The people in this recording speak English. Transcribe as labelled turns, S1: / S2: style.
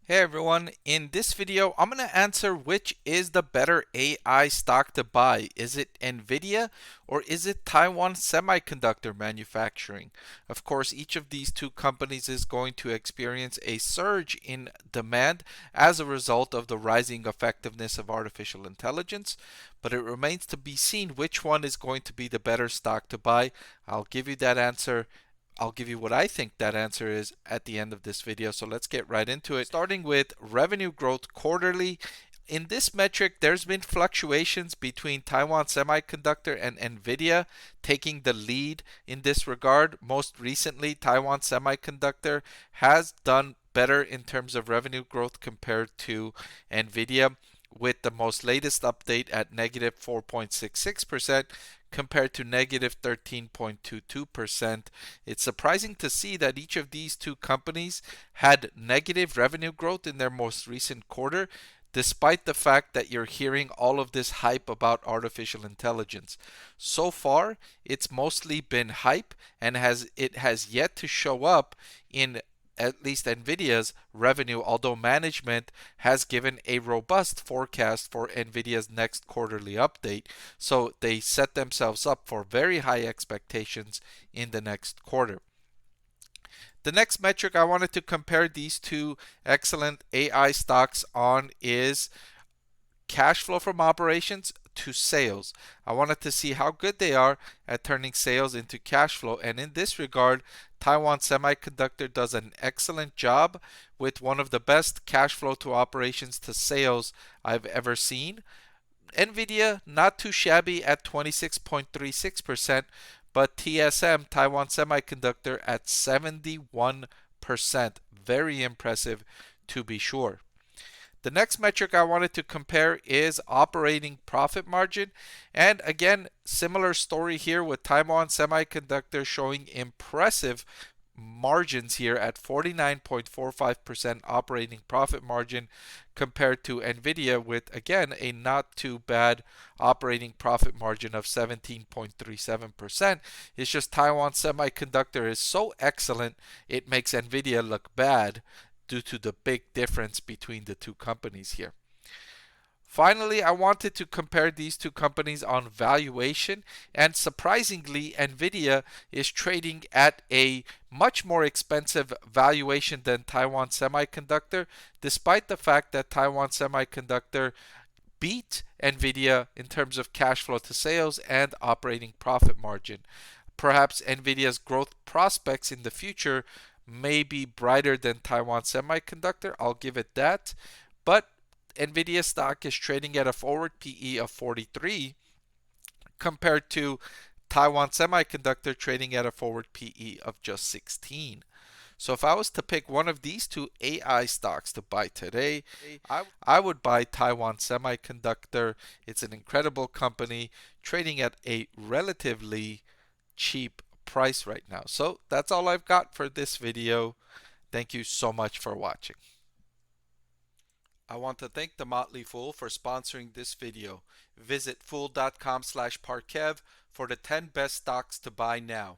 S1: Hey everyone, in this video I'm going to answer which is the better AI stock to buy. Is it Nvidia or is it Taiwan Semiconductor Manufacturing? Of course, each of these two companies is going to experience a surge in demand as a result of the rising effectiveness of artificial intelligence, but it remains to be seen which one is going to be the better stock to buy. I'll give you that answer. I'll give you what I think that answer is at the end of this video. So let's get right into it. Starting with revenue growth quarterly. In this metric, there's been fluctuations between Taiwan Semiconductor and Nvidia taking the lead in this regard. Most recently, Taiwan Semiconductor has done better in terms of revenue growth compared to Nvidia, with the most latest update at negative 4.66% compared to negative 13.22%. It's surprising to see that each of these two companies had negative revenue growth in their most recent quarter, despite the fact that you're hearing all of this hype about artificial intelligence. So far, it's mostly been hype, and it has yet to show up in at least Nvidia's revenue, although management has given a robust forecast for Nvidia's next quarterly update. So they set themselves up for very high expectations in the next quarter. The next metric I wanted to compare these two excellent AI stocks on is cash flow from operations to sales. I wanted to see how good they are at turning sales into cash flow, and in this regard, Taiwan Semiconductor does an excellent job with one of the best cash flow to operations to sales I've ever seen. Nvidia, not too shabby at 26.36%, but TSM, Taiwan Semiconductor, at 71%. Very impressive to be sure. The next metric I wanted to compare is operating profit margin. And again, similar story here with Taiwan Semiconductor showing impressive margins here at 49.45% operating profit margin compared to Nvidia with, again, a not too bad operating profit margin of 17.37%. It's just Taiwan Semiconductor is so excellent it makes Nvidia look bad due to the big difference between the two companies here. Finally, I wanted to compare these two companies on valuation, and surprisingly, Nvidia is trading at a much more expensive valuation than Taiwan Semiconductor, despite the fact that Taiwan Semiconductor beat Nvidia in terms of cash flow to sales and operating profit margin. Perhaps Nvidia's growth prospects in the future may be brighter than Taiwan Semiconductor, I'll give it that, but Nvidia stock is trading at a forward PE of 43 compared to Taiwan Semiconductor trading at a forward PE of just 16. So if I was to pick one of these two AI stocks to buy today, I would buy Taiwan Semiconductor. It's an incredible company trading at a relatively cheap price right now. So that's all I've got for this video. Thank you so much for watching. I want to thank the Motley Fool for sponsoring this video. Visit fool.com/Parkev for the 10 best stocks to buy now.